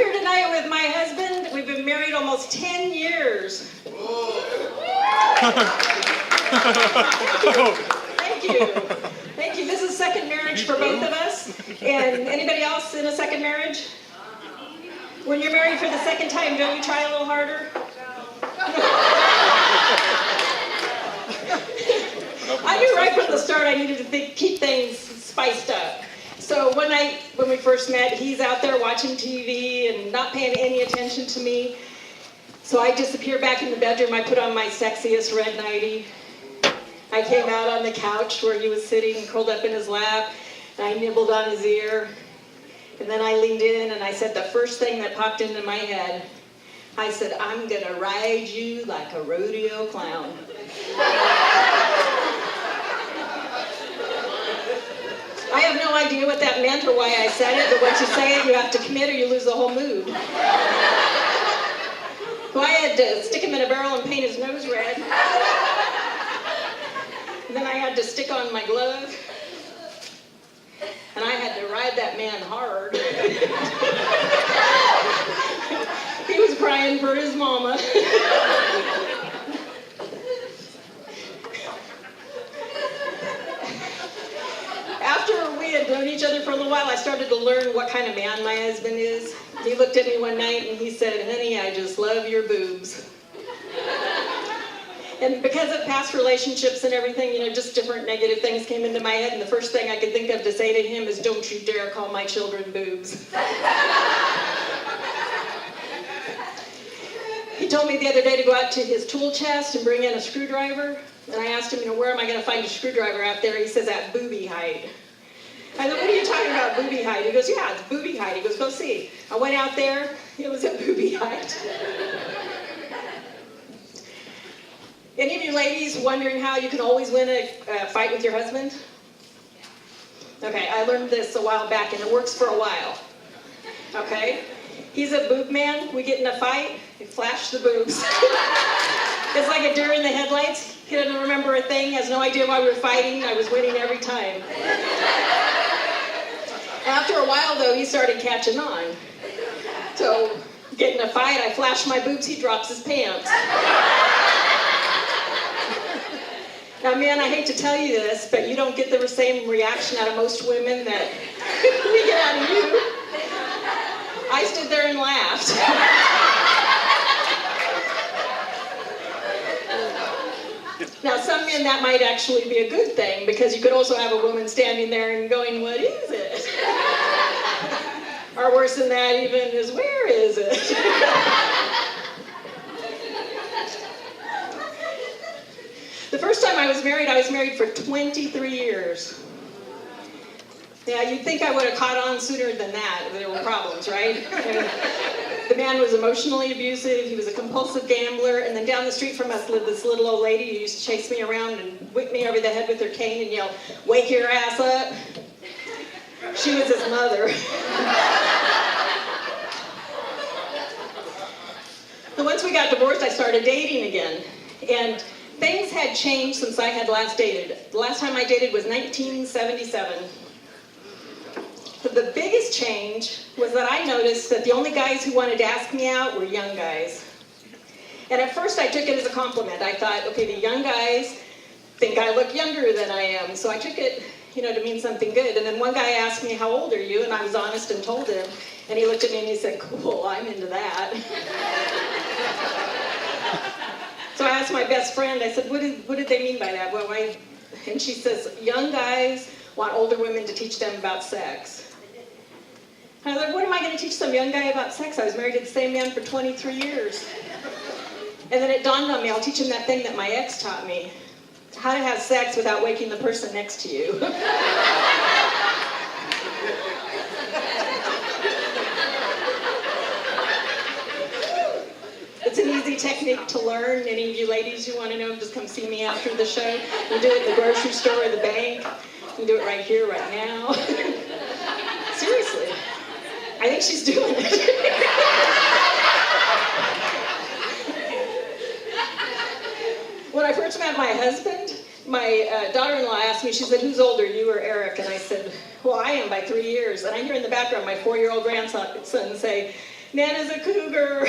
here tonight with my husband. We've been married almost 10 years. Thank you. Thank you. This is second marriage for both of us. And anybody else in a second marriage? When you're married for the second time, don't you try a little harder? I knew right from the start I needed to keep things spiced up. So one night when we first met, he's out there watching TV and not paying any attention to me. So I disappear back in the bedroom. I put on my sexiest red nightie. I came out on the couch where he was sitting, curled up in his lap, and I nibbled on his ear. And then I leaned in and I said the first thing that popped into my head. I said, I'm gonna ride you like a rodeo clown. I have no idea what that meant or why I said it, but once you say it, you have to commit or you lose the whole mood. So I had to stick him in a barrel and paint his nose red. And then I had to stick on my glove. And I had to ride that man hard. He was crying for his mama. After we had known each other for a little while, I started to learn what kind of man my husband is. He looked at me one night and he said, honey, I just love your boobs. And because of past relationships and everything, just different negative things came into my head, and the first thing I could think of to say to him is, don't you dare call my children boobs. He told me the other day to go out to his tool chest and bring in a screwdriver, and I asked him, where am I going to find a screwdriver out there? He says, at booby height. I said, what are you talking about, booby height? He goes, yeah, it's booby height. He goes, go see. I went out there, it was at booby height. Any of you ladies wondering how you can always win a fight with your husband? Okay, I learned this a while back, and it works for a while. Okay? He's a boob man. We get in a fight, he flash the boobs. It's like a deer in the headlights. He doesn't remember a thing, has no idea why we're fighting. I was winning every time. After a while, though, he started catching on. So, get in a fight, I flash my boobs, he drops his pants. Now, man, I hate to tell you this, but you don't get the same reaction out of most women that we get out of you. I stood there and laughed. Now, some men, that might actually be a good thing, because you could also have a woman standing there and going, what is it? Or worse than that even is, where is it? The first time I was married for 23 years. Yeah, you'd think I would have caught on sooner than that. There were problems, right? The man was emotionally abusive, he was a compulsive gambler, and then down the street from us lived this little old lady who used to chase me around and whip me over the head with her cane and yell, wake your ass up. She was his mother. So once we got divorced, I started dating again. And things had changed since I had last dated. The last time I dated was 1977. The biggest change was that I noticed that the only guys who wanted to ask me out were young guys. And at first I took it as a compliment. I thought, okay, the young guys think I look younger than I am. So I took it, to mean something good. And then one guy asked me, how old are you? And I was honest and told him. And he looked at me and he said, cool, I'm into that. So I asked my best friend, I said, what did they mean by that? Well, and she says, young guys want older women to teach them about sex. I was like, what am I going to teach some young guy about sex? I was married to the same man for 23 years. And then it dawned on me, I'll teach him that thing that my ex taught me. How to have sex without waking the person next to you. It's an easy technique to learn. Any of you ladies who want to know, just come see me after the show. You do it at the grocery store or the bank. You can do it right here, right now. Seriously. I think she's doing it. When I first met my husband, my daughter-in-law asked me, she said, who's older, you or Eric? And I said, well, I am by 3 years. And I hear in the background my 4-year-old grandson say, Nana's a cougar.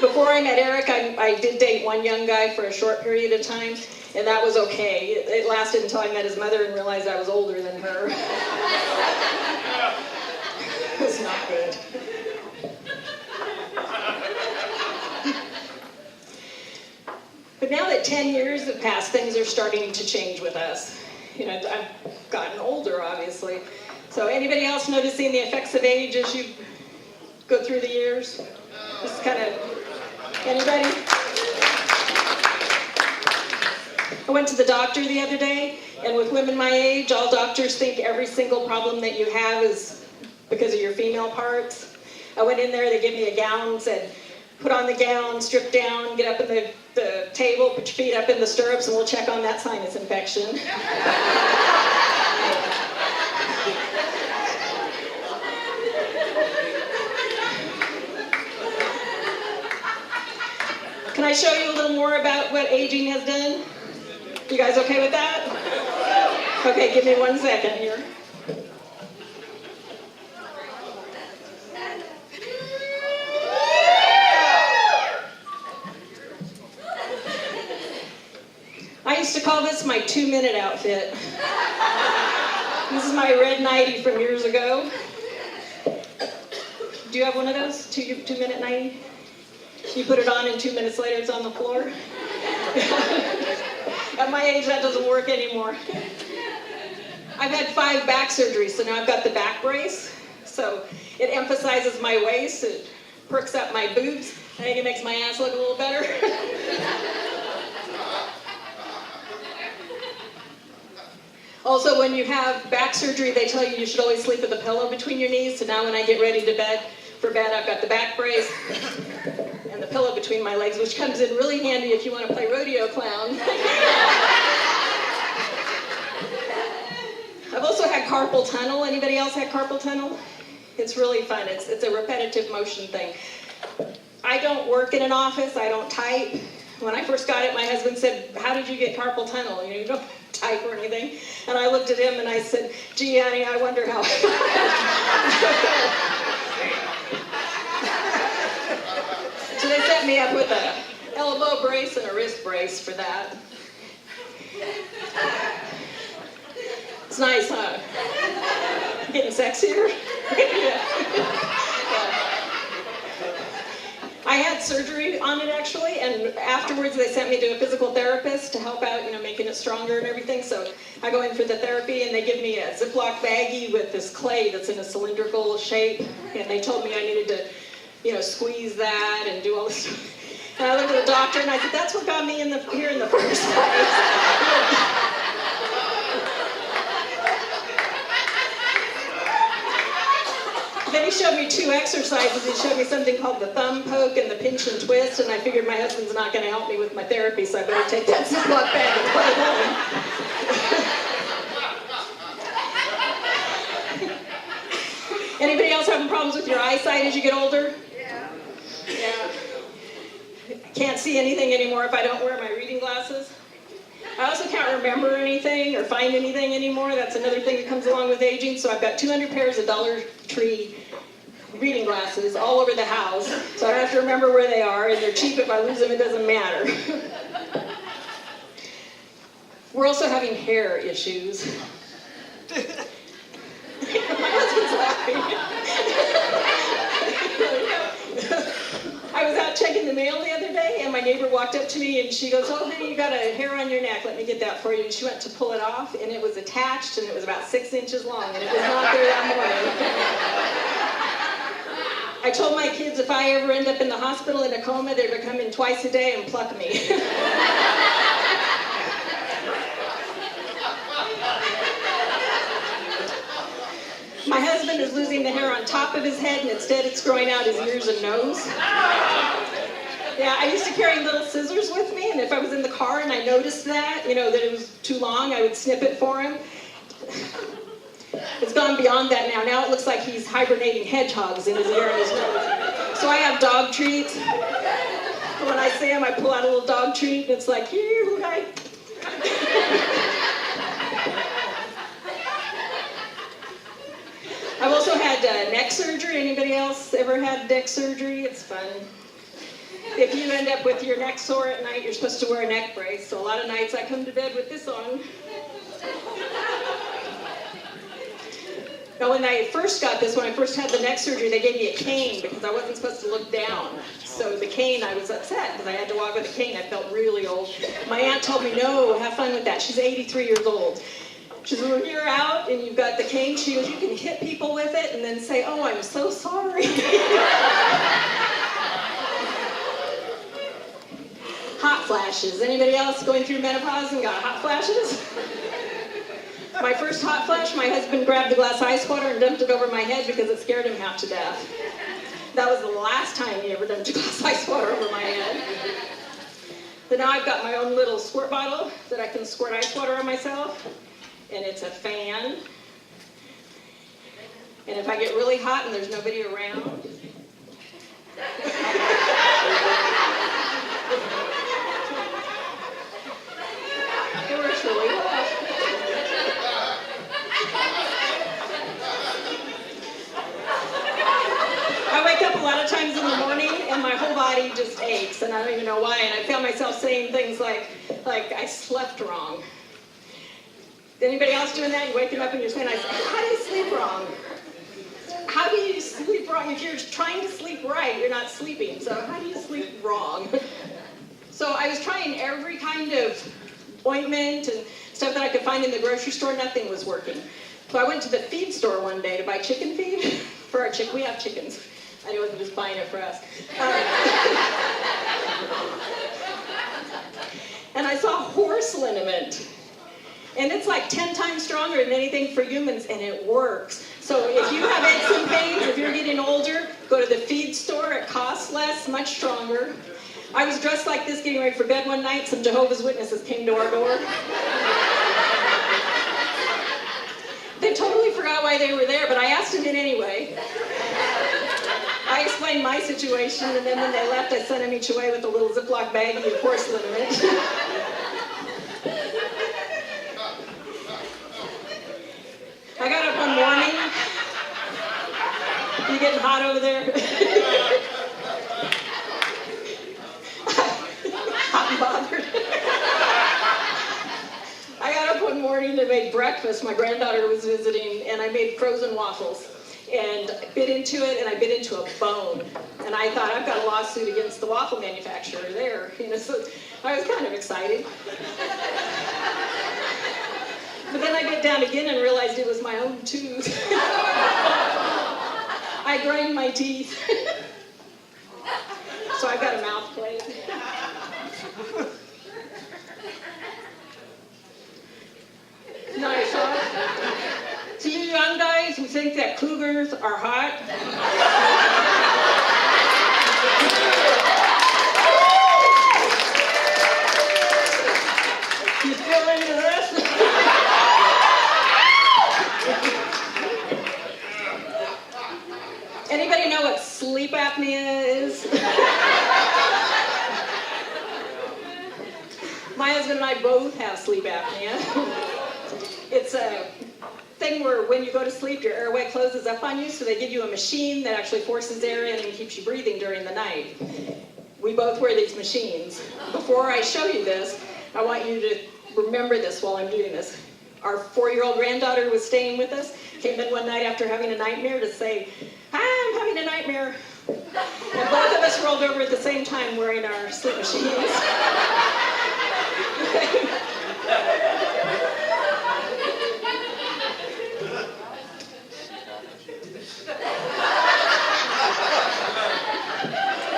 Before I met Eric, I did date one young guy for a short period of time, and that was okay. It lasted until I met his mother and realized I was older than her. It was not good. But now that 10 years have passed, things are starting to change with us. You know, I've gotten older, obviously. So anybody else noticing the effects of age as you go through the years? Just kind of, anybody? I went to the doctor the other day, and with women my age, all doctors think every single problem that you have is because of your female parts. I went in there, they gave me a gown, said, put on the gown, strip down, get up in the table, put your feet up in the stirrups, and we'll check on that sinus infection. Can I show you a little more about what aging has done? You guys okay with that? Okay, give me 1 second here. I used to call this my 2-minute outfit. This is my red nightie from years ago. Do you have one of those? 2-minute nightie? You put it on and 2 minutes later it's on the floor? At my age that doesn't work anymore. I've had 5 back surgeries, so now I've got the back brace. So it emphasizes my waist, it perks up my boobs. I think it makes my ass look a little better. Also, when you have back surgery, they tell you should always sleep with a pillow between your knees. So now when I get ready to for bed, I've got the back brace and the pillow between my legs, which comes in really handy if you want to play rodeo clown. I've also had carpal tunnel. Anybody else had carpal tunnel? It's really fun. It's a repetitive motion thing. I don't work in an office. I don't type. When I first got it, my husband said, "How did you get carpal tunnel? You don't type or anything." And I looked at him and I said, "Gee, honey, I wonder how." So they set me up with an elbow brace and a wrist brace for that. It's nice, huh? Getting sexier? Yeah. I had surgery on it actually, and afterwards they sent me to a physical therapist to help out, making it stronger and everything. So I go in for the therapy and they give me a Ziploc baggie with this clay that's in a cylindrical shape, and they told me I needed to, squeeze that and do all this stuff. And I looked at the doctor and I said, "That's what got me here in the first place." Then he showed me 2 exercises. He showed me something called the thumb poke and the pinch and twist, and I figured my husband's not going to help me with my therapy, so I better take that Ziploc bag and put it home. Anybody else having problems with your eyesight as you get older? Yeah. I can't see anything anymore if I don't wear my reading glasses. I also can't remember anything or find anything anymore. That's another thing that comes along with aging. So I've got 200 pairs of Dollar Tree reading glasses all over the house. So I don't have to remember where they are, and they're cheap. If I lose them, it doesn't matter. We're also having hair issues. My husband's laughing. I was out checking the mail the other day, and my neighbor walked up to me and she goes, "Oh, honey, you got a hair on your neck. Let me get that for you." And she went to pull it off, and it was attached, and it was about 6 inches long, and it was not there that morning. I told my kids if I ever end up in the hospital in a coma, they're to come in twice a day and pluck me. My husband is losing the hair on top of his head, and instead it's growing out his ears and nose. Yeah, I used to carry little scissors with me, and if I was in the car and I noticed that, that it was too long, I would snip it for him. It's gone beyond that now. Now it looks like he's hibernating hedgehogs in his ear and his nose. So I have dog treats. When I see him, I pull out a little dog treat, and it's like, "Here, hi." had neck surgery. Anybody else ever had neck surgery? It's fun. If you end up with your neck sore at night, you're supposed to wear a neck brace. So a lot of nights I come to bed with this on. Now when I first got this, when I first had the neck surgery, they gave me a cane because I wasn't supposed to look down. So the cane, I was upset because I had to walk with a cane. I felt really old. My aunt told me, no, have fun with that. She's 83 years old. She says, when you're out and you've got the cane, she goes, you can hit people with it and then say, oh, I'm so sorry. Hot flashes. Anybody else going through menopause and got hot flashes? My first hot flash, my husband grabbed a glass of ice water and dumped it over my head because it scared him half to death. That was the last time he ever dumped a glass of ice water over my head. But now I've got my own little squirt bottle that I can squirt ice water on myself. And it's a fan. And if I get really hot and there's nobody around, it works really well. I wake up a lot of times in the morning and my whole body just aches and I don't even know why. And I found myself saying things like I slept wrong. Anybody else doing that? You're waking up and you're saying, how do you sleep wrong? How do you sleep wrong? If you're trying to sleep right, you're not sleeping. So how do you sleep wrong? So I was trying every kind of ointment and stuff that I could find in the grocery store. Nothing was working. So I went to the feed store one day to buy chicken feed for our chicken. We have chickens. I wasn't just buying it for us. And I saw horse liniment. And it's like 10 times stronger than anything for humans, and it works. So if you have aches and pains, if you're getting older, go to the feed store. It costs less, much stronger. I was dressed like this getting ready for bed one night. Some Jehovah's Witnesses came to our door. They totally forgot why they were there, but I asked them in anyway. I explained my situation, and then when they left, I sent them each away with a little Ziploc baggie of horse liniment. I got up one morning. You getting hot over there? Hot and bothered. I got up one morning and made breakfast. My granddaughter was visiting, and I made frozen waffles. And I bit into it, and I bit into a bone. And I thought, I've got a lawsuit against the waffle manufacturer there. So I was kind of excited. But then I bit down again and realized it was my own tooth. I grind my teeth. So I've got a mouth plate. Nice, huh? So you young guys who think that cougars are hot, you still into this? Anybody know what sleep apnea is? My husband and I both have sleep apnea. It's a thing where when you go to sleep, your airway closes up on you, so they give you a machine that actually forces air in and keeps you breathing during the night. We both wear these machines. Before I show you this, I want you to remember this while I'm doing this. Our 4-year-old granddaughter was staying with us, came in one night after having a nightmare to say, "Hi, I'm having a nightmare." And both of us rolled over at the same time wearing our sleep machines.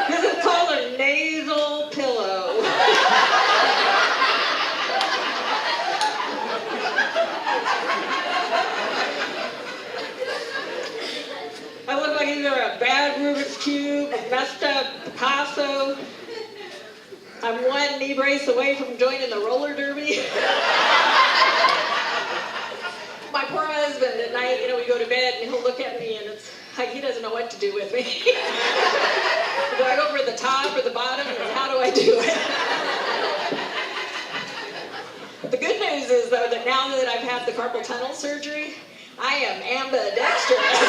This is called a nasal pillow. I look like either a bad Rubik's Cube, a messed up Picasso. I'm one knee brace away from joining the roller derby. My poor husband at night, we go to bed and he'll look at me and it's like he doesn't know what to do with me. Do I go for the top or the bottom? And how do I do it? The good news is, though, that now that I've had the carpal tunnel surgery, I am ambidextrous.